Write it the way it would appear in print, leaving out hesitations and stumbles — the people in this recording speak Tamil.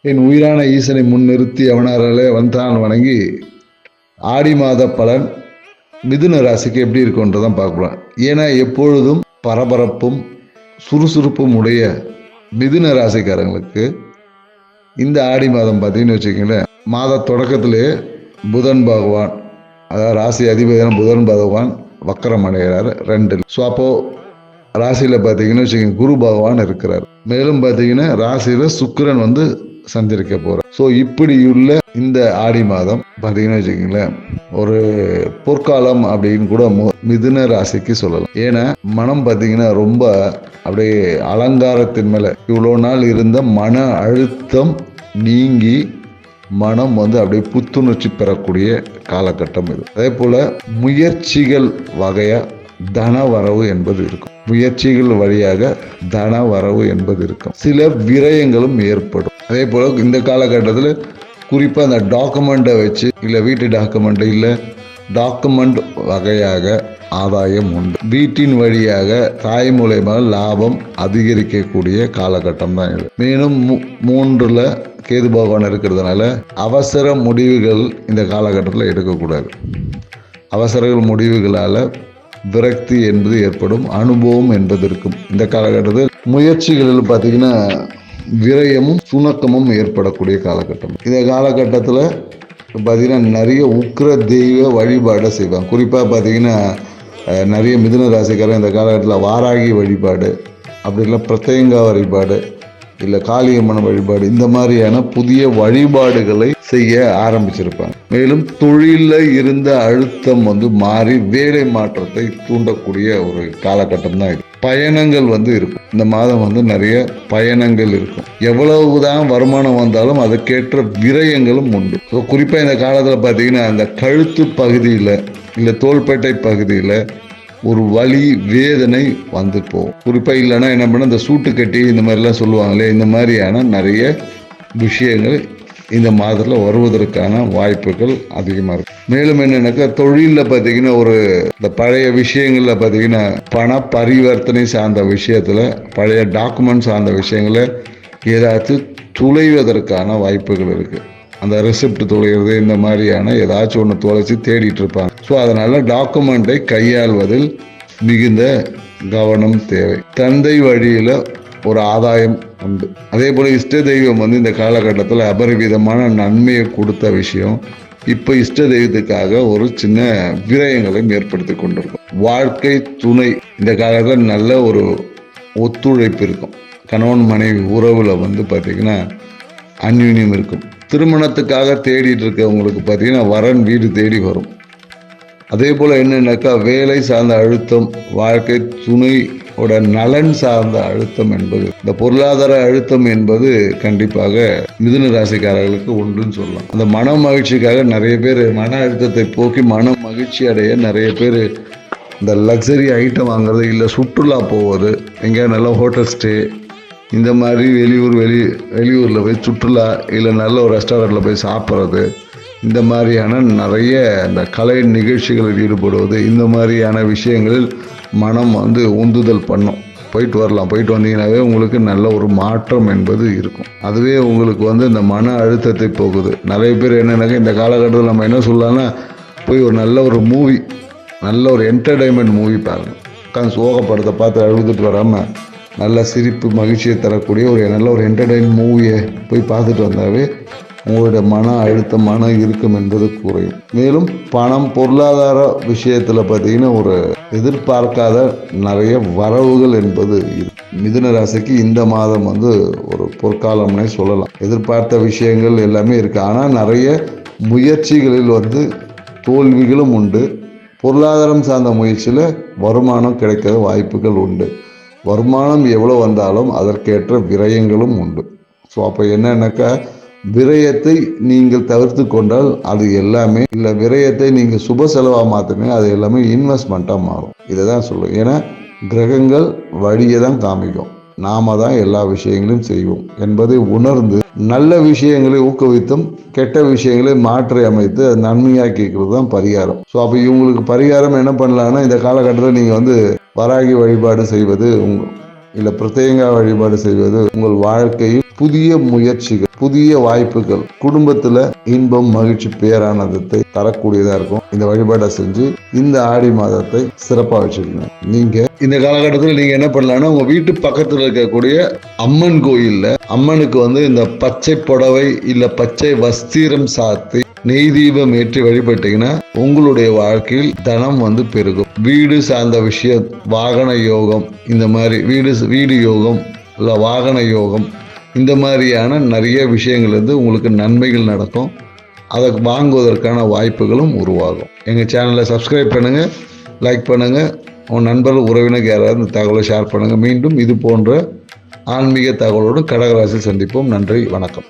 என் உயிரான ஈசனை முன்னிறுத்தி அவனாலே வந்தான் வணங்கி ஆடி மாத பலன் மிதுன ராசிக்கு எப்படி இருக்குன்றதான் பார்க்கலாம். ஏன்னா எப்பொழுதும் பரபரப்பும் சுறுசுறுப்பும் உடைய மிதுன ராசிக்காரங்களுக்கு இந்த ஆடி மாதம் பார்த்தீங்கன்னு வச்சுக்கோங்களேன், மாத தொடக்கத்திலே புதன் பகவான், அதாவது ராசி அதிபதியான புதன் பகவான் வக்கரம் அடைகிறார் 2. ஸோ அப்போ ராசியில் பார்த்தீங்கன்னு வச்சுக்கோங்க குரு பகவான் இருக்கிறார். மேலும் பார்த்தீங்கன்னா ராசியில் சுக்கிரன் வந்து சஞ்சரிக்க போகிறார். ஸோ இப்படியுள்ள இந்த ஆடி மாதம் பார்த்தீங்கன்னு வச்சுக்கோங்களேன் ஒரு பொற்காலம் அப்படின்னு கூட மிதுன ராசிக்கு சொல்லலாம். ஏன்னா மனம் பார்த்தீங்கன்னா ரொம்ப அப்படியே அலங்காரத்தின் மேலே இவ்வளோ நாள் இருந்த மன அழுத்தம் நீங்கி மனம் வந்து அப்படியே புத்துணர்ச்சி பெறக்கூடிய காலகட்டம் இது. அதே போல முயற்சிகள் வகையா தன வரவு என்பது இருக்கும். முயற்சிகள் வழியாக தன வரவு என்பது இருக்கும். சில விரயங்களும் ஏற்படும். அதே போல இந்த காலகட்டத்தில் குறிப்பாக அந்த டாக்குமெண்ட்டை வச்சு இல்லை வீட்டு டாக்குமெண்ட் இல்லை டாக்குமெண்ட் வகையாக ஆதாயம் உண்டு. வீட்டின் வழியாக தாய் மூலமாக லாபம் அதிகரிக்கக்கூடிய காலகட்டம் தான் இது. மேலும் 3ல் கேது பகவான் இருக்கிறதுனால அவசர முடிவுகள் இந்த காலகட்டத்தில் எடுக்கக்கூடாது. அவசர முடிவுகளால் விரக்தி என்பது ஏற்படும், அனுபவம் என்பது இருக்கும். இந்த காலகட்டத்தில் முயற்சிகளில் பார்த்தீங்கன்னா விரயமும் சுணக்கமும் ஏற்படக்கூடிய காலகட்டம். இந்த காலகட்டத்தில் பார்த்தீங்கன்னா நிறைய உக்கிர தெய்வ வழிபாடை செய்வாங்க. குறிப்பாக பார்த்தீங்கன்னா நிறைய மிதுன ராசிக்காரன் இந்த காலகட்டத்தில் வாராகி வழிபாடு, அப்படி இல்லை பிரத்யங்கா வழிபாடு, இல்லை காளியம்மன் வழிபாடு, இந்த மாதிரியான புதிய வழிபாடுகளை செய்ய ஆரம்பிச்சிருப்பாங்க. மேலும் தொழிலில் இருந்த அழுத்தம் வந்து மாறி வேலை மாற்றத்தை தூண்டக்கூடிய ஒரு காலகட்டம் தான் இது. பயணங்கள் வந்து இருக்கும். இந்த மாதம் வந்து நிறைய பயணங்கள் இருக்கும். எவ்வளவுதான் வருமானம் வந்தாலும் அதுக்கேற்ற விரயங்களும் உண்டு. ஸோ குறிப்பாக இந்த காலத்தில் பார்த்தீங்கன்னா அந்த கழுத்து பகுதியில் இல்லை தோள்பட்டை பகுதியில் ஒரு வலி வேதனை வந்து போகும். குறிப்பாக இல்லைன்னா என்ன பண்ண இந்த சூட்டு கட்டி இந்த மாதிரிலாம் சொல்லுவாங்களே, இந்த மாதிரியான நிறைய விஷயங்கள் இந்த மாதத்தில் வருவதற்கான வாய்ப்புகள் அதிகமாக இருக்கும். மேலும் என்னன்னாக்கா தொழிலில் பார்த்தீங்கன்னா இந்த பழைய விஷயங்களில் பார்த்தீங்கன்னா பண பரிவர்த்தனை சார்ந்த விஷயத்தில் பழைய டாக்குமெண்ட் சார்ந்த விஷயங்களை ஏதாச்சும் துளைவதற்கான வாய்ப்புகள் இருக்குது. அந்த ரெசிப்ட் தொலைகிறது இந்த மாதிரியான ஏதாச்சும் ஒன்று தொலைச்சி தேடிட்டு இருப்பாங்க. ஸோ அதனால டாக்குமெண்ட்டை கையாள்வதில் மிகுந்த கவனம் தேவை. தந்தை வழியில் ஒரு ஆதாயம் உண்டு. அதே போல இஷ்ட தெய்வம் வந்து இந்த காலகட்டத்தில் அபரிவிதமான நன்மையை கொடுத்த விஷயம் இப்போ இஷ்ட தெய்வத்துக்காக ஒரு சின்ன விரயங்களையும் ஏற்படுத்தி கொண்டிருக்கும். வாழ்க்கை துணை இந்த காலத்தில் நல்ல ஒரு ஒத்துழைப்பு இருக்கும். கணவன் மனைவி உறவுல வந்து பார்த்தீங்கன்னா அந்யூன்யம் இருக்கும். திருமணத்துக்காக தேடிட்டு இருக்கவங்களுக்கு பார்த்தீங்கன்னா வரன் வீடு தேடி வரும். அதே போல் என்னன்னாக்கா வேலை சார்ந்த அழுத்தம், வாழ்க்கை துணையோட நலன் சார்ந்த அழுத்தம் என்பது, இந்த பொருளாதார அழுத்தம் என்பது கண்டிப்பாக மிதுன ராசிக்காரர்களுக்கு உண்டுன்னு சொல்லலாம். அந்த மன மகிழ்ச்சிக்காக நிறைய பேர் மன அழுத்தத்தை போக்கி மன மகிழ்ச்சி அடைய நிறைய பேர் இந்த லக்ஸரி ஐட்டம் வாங்குறது, இல்லை சுற்றுலா போவது, எங்கேயா நல்ல ஹோட்டல் ஸ்டே, இந்த மாதிரி வெளியூரில் போய் சுற்றுலா, இல்லை நல்ல ஒரு ரெஸ்டாரண்ட்டில் போய் சாப்பிட்றது, இந்த மாதிரியான நிறைய இந்த கலை நிகழ்ச்சிகளில் ஈடுபடுவது, இந்த மாதிரியான விஷயங்களில் மனம் வந்து உந்துதல் பண்ணும். போயிட்டு வரலாம். போயிட்டு வந்தீங்கன்னாவே உங்களுக்கு நல்ல ஒரு மாற்றம் என்பது இருக்கும். அதுவே உங்களுக்கு வந்து இந்த மன அழுத்தத்தை போகுது. நிறைய பேர் என்னென்னாக்கா இந்த காலகட்டத்தில் நம்ம என்ன சொல்லலாம்னா போய் ஒரு நல்ல ஒரு மூவி, நல்ல ஒரு என்டர்டைன்மெண்ட் மூவி பாருங்கள். உட்காந்து சோகப்படத்தை பார்த்து அழுதுட்டு வராமல் நல்ல சிரிப்பு மகிழ்ச்சியை தரக்கூடிய நல்ல ஒரு என்டர்டைன் மூவியை போய் பார்த்துட்டு வந்தாவே உங்களுடைய மன அழுத்தம் மன இறுக்கம் என்பது குறையும். மேலும் பணம் பொருளாதார விஷயத்தில் பார்த்தீங்கன்னா ஒரு எதிர்பார்க்காத நிறைய வரவுகள் என்பது மிதுன ராசிக்கு இந்த மாதம் வந்து ஒரு பொற்காலம்னே சொல்லலாம். எதிர்பார்த்த விஷயங்கள் எல்லாமே இருக்குது. ஆனால் நிறைய முயற்சிகளில் வந்து தோல்விகளும் உண்டு. பொருளாதாரம் சார்ந்த முயற்சியில் வருமானம் கிடைக்கிற வாய்ப்புகள் உண்டு. வருமானம் எவ்வளோ வந்தாலும் அதற்கேற்ற விரயங்களும் உண்டு. ஸோ அப்போ என்னன்னாக்கா விரயத்தை நீங்கள் தவிர்த்து கொண்டால் அது எல்லாமே, இல்லை விரயத்தை நீங்கள் சுப செலவாக மாற்றினீங்க அது எல்லாமே இன்வெஸ்ட்மெண்ட்டாக மாறும். இதை தான் சொல்லுவோம். ஏன்னா கிரகங்கள் வழியை தான் காமிக்கும், நாம தான் எல்லா விஷயங்களையும் செய்வோம் என்பதை உணர்ந்து நல்ல விஷயங்களை ஊக்குவித்தும் கெட்ட விஷயங்களை மாற்றி அமைத்து அது நன்மையாக்கிக்கிறது தான் பரிகாரம். ஸோ அப்போ இவங்களுக்கு பரிகாரம் என்ன பண்ணலான்னா இந்த காலகட்டத்தில் நீங்கள் வந்து வராகி வழிபாடு செய்வது இல்லை பிரத்யேக வழிபாடு செய்வது உங்கள் வாழ்க்கையில் புதிய முயற்சிகள், புதிய வாய்ப்புகள், குடும்பத்துல இன்பம், மகிழ்ச்சி, பேரானந்தத்தை தரக்கூடியதா இருக்கும். இந்த வழிபாட்டை செஞ்சு இந்த ஆடி மாதத்தை சிறப்பா வச்சுக்கணும். நீங்க இந்த காலகட்டத்தில் நீங்க என்ன பண்ணலாம்னா, உங்க வீட்டு பக்கத்துல இருக்கக்கூடிய அம்மன் கோயில்ல அம்மனுக்கு இந்த பச்சை புடவை இல்ல பச்சை வஸ்திரம் சாத்தி நெய் தீபம் ஏற்றி வழிபட்டீங்கன்னா உங்களுடைய வாழ்க்கையில் தனம் பெருகும். வீடு சார்ந்த விஷயம், வாகன யோகம், இந்த மாதிரி வீடு யோகம் இல்ல வாகன யோகம், இந்த மாதிரியான நிறைய விஷயங்கள் உங்களுக்கு நன்மைகள் நடக்கும். அதை வாங்குவதற்கான வாய்ப்புகளும் உருவாகும். எங்கள் சேனலை சப்ஸ்கிரைப் பண்ணுங்கள், லைக் பண்ணுங்கள், உங்கள் நண்பர்கள் உறவினருக்கு யாராவது இந்த தகவலை ஷேர் பண்ணுங்கள். மீண்டும் இது போன்ற ஆன்மீக தகவலோடு கடகராசியில் சந்திப்போம். நன்றி, வணக்கம்.